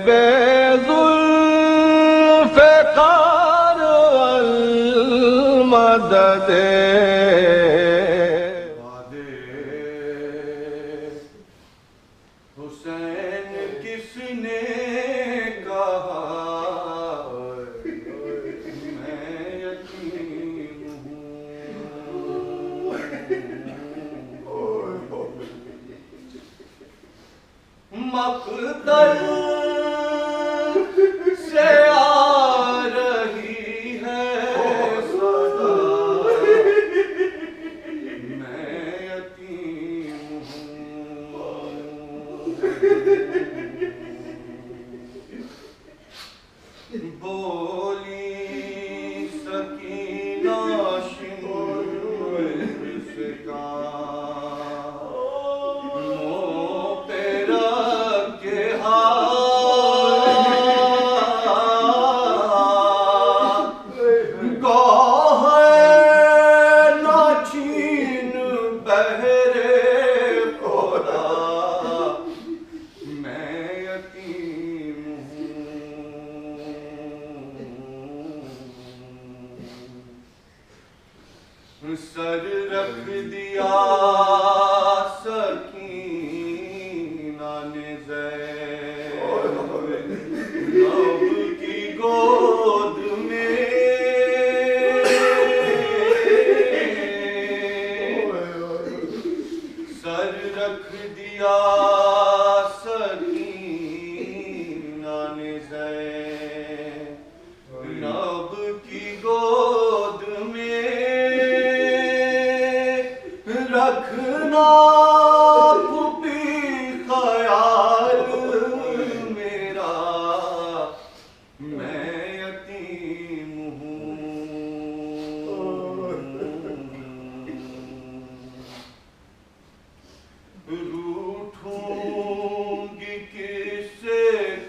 बेजुल्फ़िकार मदद हुसैन किसने कहा मैं यतीम हूँ। मक़तल से आ रही है सदा मैं यतीम हूँ। बोली सकीना शिमर से सर रख दिया सकीना ने ज़ैनब की गोद में। सर रख दिया सकीना ने ज़ैनब की गोद में। रखना पुपी ख्याल मेरा मैं यतीम हूँ। रूठूंगी किससे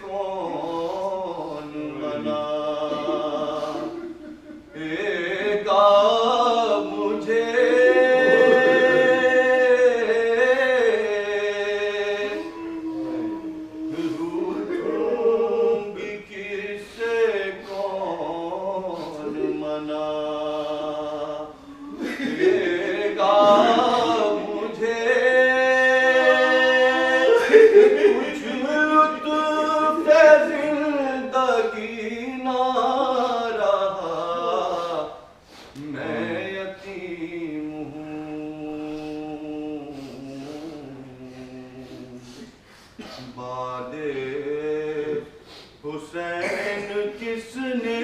कौन मनाएगा मुझे। कुछ लुत्फ़ ज़िंदगी ना रहा मैं यतीम हूँ। बादे हुसैन किसने